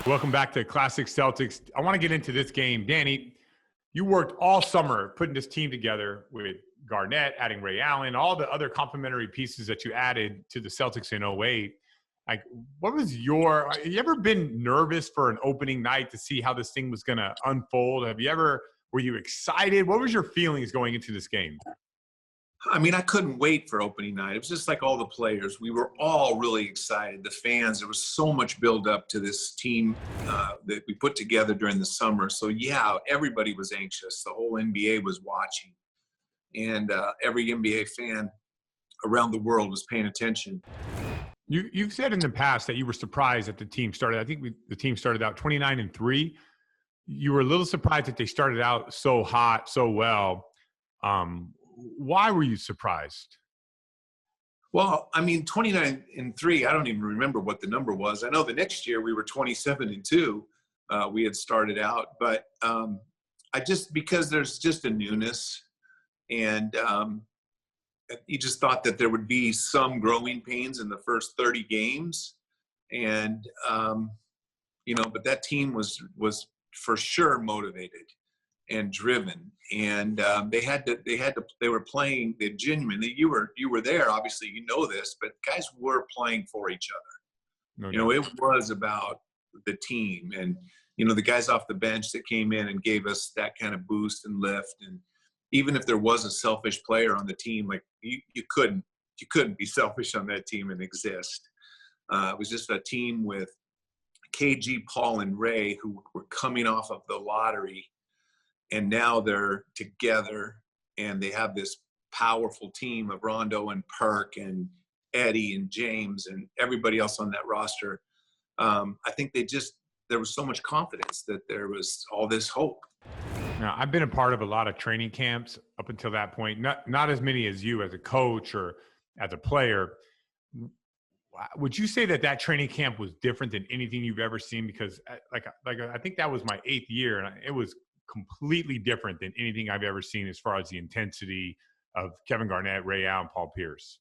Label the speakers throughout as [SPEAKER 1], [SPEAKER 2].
[SPEAKER 1] Welcome back to Classic Celtics. I want to get into this game. Danny, you worked all summer putting this team together with Garnett, adding Ray Allen, all the other complementary pieces that you added to the Celtics in 08. Like, have you ever been nervous for an opening night to see how this thing was going to unfold? Were you excited? What was your feelings going into this game?
[SPEAKER 2] I mean, I couldn't wait for opening night. It was just like all the players. We were all really excited. The fans, there was so much build up to this team that we put together during the summer. So, yeah, everybody was anxious. The whole NBA was watching. And every NBA fan around the world was paying attention.
[SPEAKER 1] You've said in the past that you were surprised that the team started. I think the team started out 29-3. You were a little surprised that they started out so hot, so well. Why were you surprised?
[SPEAKER 2] Well, I mean, 29-3, I don't even remember what the number was. I know the next year we were 27-2. We had started out, but because there's just a newness, and you just thought that there would be some growing pains in the first 30 games. And, but that team was for sure motivated and driven, and they were playing. They genuinely, you were there, obviously, you know this, but guys were playing for each other.
[SPEAKER 1] No.
[SPEAKER 2] It was about the team, and the guys off the bench that came in and gave us that kind of boost and lift. And even if there was a selfish player on the team, like you couldn't be selfish on that team and exist. It was just a team with KG, Paul, and Ray, who were coming off of the lottery. And now they're together, and they have this powerful team of Rondo and Perk and Eddie and James and everybody else on that roster. I think there was so much confidence that there was all this hope.
[SPEAKER 1] Now, I've been a part of a lot of training camps up until that point, not as many as you as a coach or as a player. Would you say that training camp was different than anything you've ever seen? Because I think that was my 8th year, and it was completely different than anything I've ever seen as far as the intensity of Kevin Garnett, Ray Allen, Paul Pierce.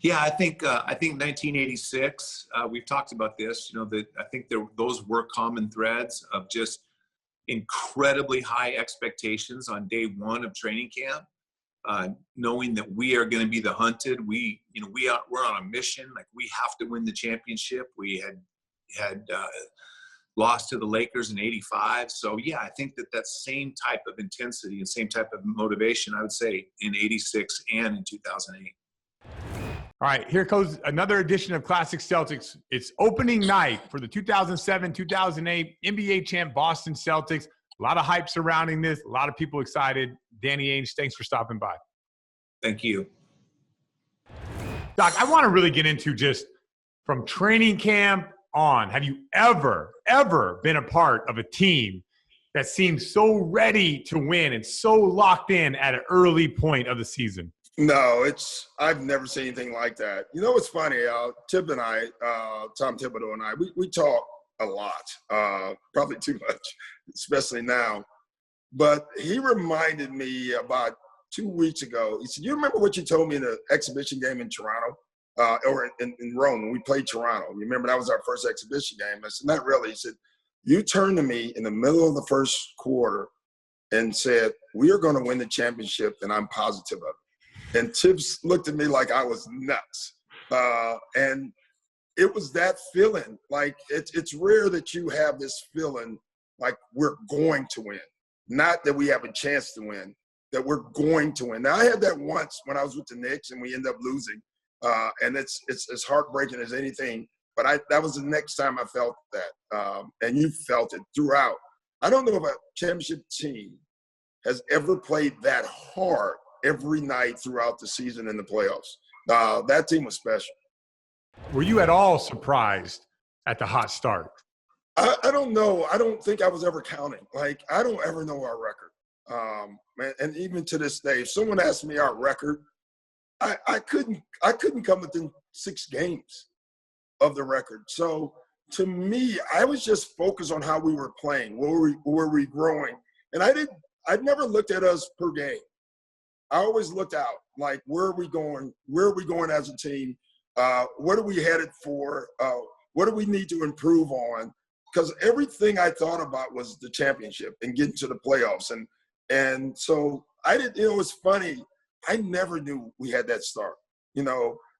[SPEAKER 2] Yeah, I think 1986. We've talked about this. I think those were common threads of just incredibly high expectations on day one of training camp, knowing that we are going to be the hunted. We're on a mission. Like, we have to win the championship. We had lost to the Lakers in 85. So, yeah, I think that same type of intensity and same type of motivation, I would say, in 86 and in 2008.
[SPEAKER 1] All right, here goes another edition of Classic Celtics. It's opening night for the 2007-2008 NBA champ Boston Celtics. A lot of hype surrounding this, a lot of people excited. Danny Ainge, thanks for stopping by.
[SPEAKER 2] Thank you.
[SPEAKER 1] Doc, I want to really get into just from training camp on. Have you ever been a part of a team that seemed so ready to win and so locked in at an early point of the season?
[SPEAKER 3] No, I've never seen anything like that. It's funny, Tib and I, Tom Thibodeau and I, we talk a lot, probably too much, especially now. But he reminded me about 2 weeks ago. He said, "You remember what you told me in the exhibition game in Toronto, or in Rome when we played Toronto? You remember that was our first exhibition game?" I said, "Not really." He said, "You turned to me in the middle of the first quarter and said, 'We are going to win the championship, and I'm positive of it.'" And Tibbs looked at me like I was nuts. And it was that feeling. Like, it's rare that you have this feeling like we're going to win. Not that we have a chance to win, that we're going to win. Now, I had that once when I was with the Knicks and we ended up losing. And it's as heartbreaking as anything. But that was the next time I felt that. And you felt it throughout. I don't know if a championship team has ever played that hard every night throughout the season in the playoffs. That team was special.
[SPEAKER 1] Were you at all surprised at the hot start?
[SPEAKER 3] I don't know. I don't think I was ever counting. Like, I don't ever know our record. And even to this day, if someone asked me our record, I couldn't come within 6 games of the record. So to me, I was just focused on how we were playing. Were we growing? And I'd never looked at us per game. I always looked out, like, where are we going? Where are we going as a team? What are we headed for? What do we need to improve on? because everything I thought about was the championship and getting to the playoffs. And so I didn't, it was funny. I never knew we had that start.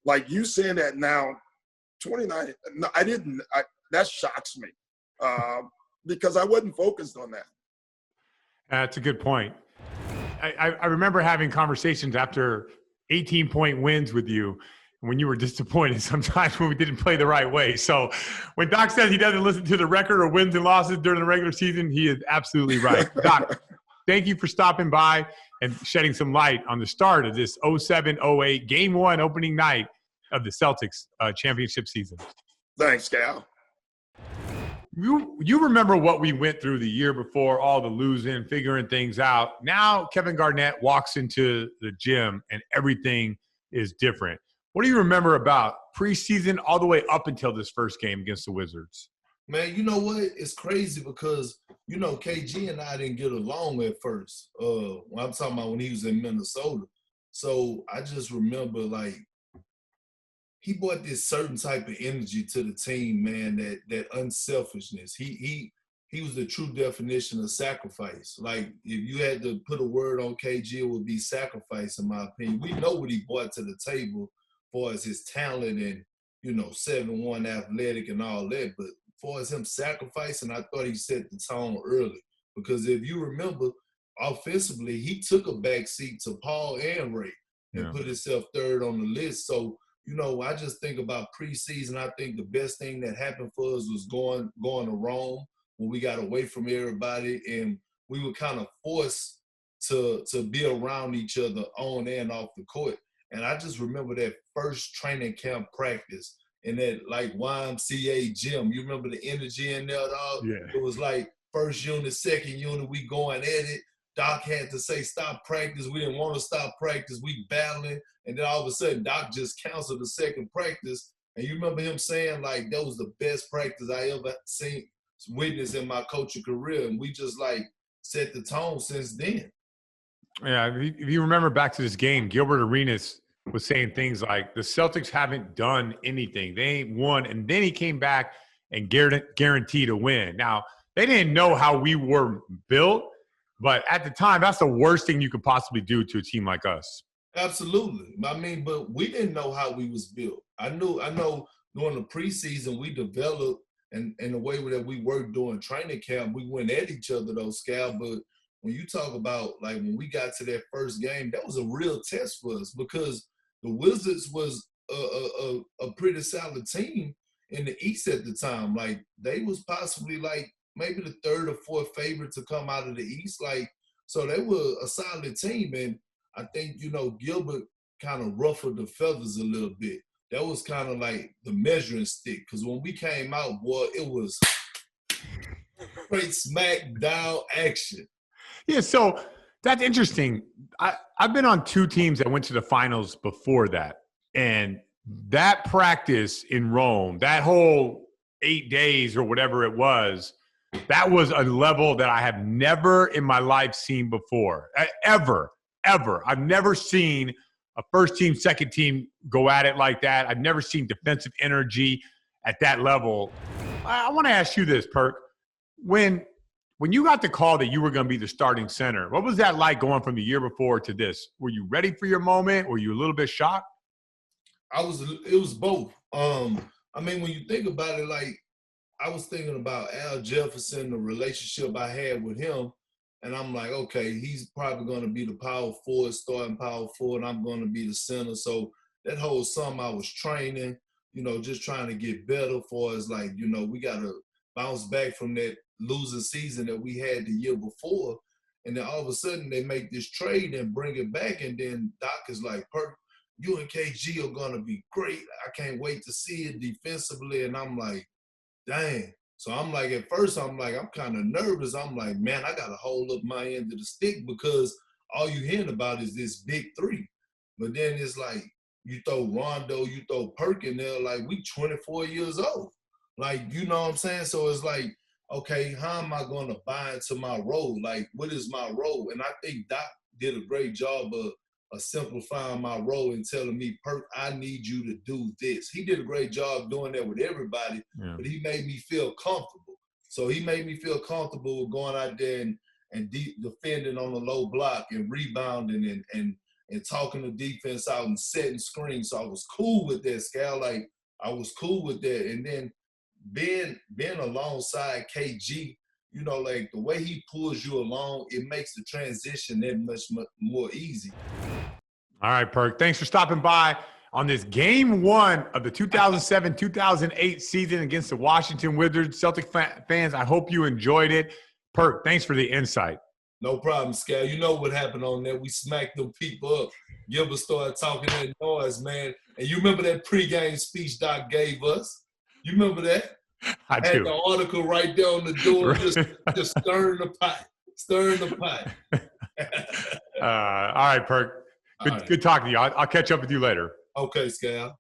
[SPEAKER 3] Like you saying that now, 29, no, I didn't, that shocks me because I wasn't focused on that.
[SPEAKER 1] That's a good point. I remember having conversations after 18-point wins with you when you were disappointed sometimes when we didn't play the right way. So when Doc says he doesn't listen to the record or wins and losses during the regular season, he is absolutely right. Doc, thank you for stopping by and shedding some light on the start of this 07-08 Game 1 opening night of the Celtics championship season.
[SPEAKER 3] Thanks, Cal.
[SPEAKER 1] You remember what we went through the year before, all the losing, figuring things out. Now Kevin Garnett walks into the gym and everything is different. What do you remember about preseason all the way up until this first game against the Wizards?
[SPEAKER 4] Man, you know what? It's crazy because, KG and I didn't get along at first. When I'm talking about when he was in Minnesota. So I just remember, he brought this certain type of energy to the team, man, that unselfishness. He was the true definition of sacrifice. Like, if you had to put a word on KG, it would be sacrifice, in my opinion. We know what he brought to the table as far as his talent and, 7'1" athletic and all that. But as far as him sacrificing, I thought he set the tone early. Because if you remember, offensively, he took a backseat to Paul and Ray and put himself third on the list. So, I just think about preseason. I think the best thing that happened for us was going to Rome when we got away from everybody and we were kind of forced to be around each other on and off the court. And I just remember that first training camp practice in that YMCA gym. You remember the energy in there, dog?
[SPEAKER 1] Yeah.
[SPEAKER 4] It was like first unit, second unit, we going at it. Doc had to say stop practice. We didn't want to stop practice. We battling. And then all of a sudden, Doc just canceled the second practice. And you remember him saying, that was the best practice I ever witnessed in my coaching career. And we just, set the tone since then.
[SPEAKER 1] Yeah, if you remember back to this game, Gilbert Arenas was saying things like, the Celtics haven't done anything. They ain't won. And then he came back and guaranteed a win. Now, they didn't know how we were built, but at the time, that's the worst thing you could possibly do to a team like us.
[SPEAKER 4] Absolutely. But we didn't know how we was built. I know during the preseason we developed and the way that we worked during training camp, we went at each other though, Scal. But when you talk about when we got to that first game, that was a real test for us because the Wizards was a pretty solid team in the East at the time. They was possibly maybe the third or fourth favorite to come out of the East. So they were a solid team. And I think, Gilbert kind of ruffled the feathers a little bit. That was kind of like the measuring stick. Because when we came out, boy, it was straight smack-down action.
[SPEAKER 1] Yeah, so that's interesting. I've been on two teams that went to the finals before that. And that practice in Rome, that whole 8 days or whatever it was, that was a level that I have never in my life seen before, ever. I've never seen a first team, second team go at it like that. I've never seen defensive energy at that level. I want to ask you this, Perk. When you got the call that you were going to be the starting center, what was that like going from the year before to this? Were you ready for your moment? Were you a little bit shocked?
[SPEAKER 4] It was both. When you think about it, I was thinking about Al Jefferson, the relationship I had with him. And I'm like, okay, he's probably going to be the power forward, starting power forward, and I'm going to be the center. So that whole summer I was training, just trying to get better for us. We got to bounce back from that losing season that we had the year before. And then all of a sudden they make this trade and bring it back. And then Doc is like, Perk, you and KG are going to be great. I can't wait to see it defensively. And I'm like, dang. So I'm like, at first, I'm kind of nervous. I'm like, man, I got to hold up my end of the stick because all you hearing about is this big three. But then it's like, you throw Rondo, you throw Perk in there, we 24 years old. You know what I'm saying? So it's like, okay, how am I going to buy into my role? What is my role? And I think Doc did a great job of simplifying my role and telling me, Perk, I need you to do this. He did a great job doing that with everybody, but he made me feel comfortable. So he made me feel comfortable with going out there and defending on the low block and rebounding and talking the defense out and setting screens. So I was cool with that, Scal. Like, I was cool with that. And then being alongside KG, you know, like the way he pulls you along, it makes the transition that much more easy.
[SPEAKER 1] All right, Perk. Thanks for stopping by on this game one of the 2007-2008 season against the Washington Wizards. Celtic fans, I hope you enjoyed it. Perk, thanks for the insight.
[SPEAKER 4] No problem, Scal. You know what happened on there. We smacked them people up. Gilbert started talking that noise, man. And you remember that pregame speech Doc gave us? You remember that?
[SPEAKER 1] I do.
[SPEAKER 4] Had the article right there on the door, just stirring the pot. Stirring the pot.
[SPEAKER 1] All right, Perk. Good talking to you. I'll catch up with you later.
[SPEAKER 4] Okay, Scal.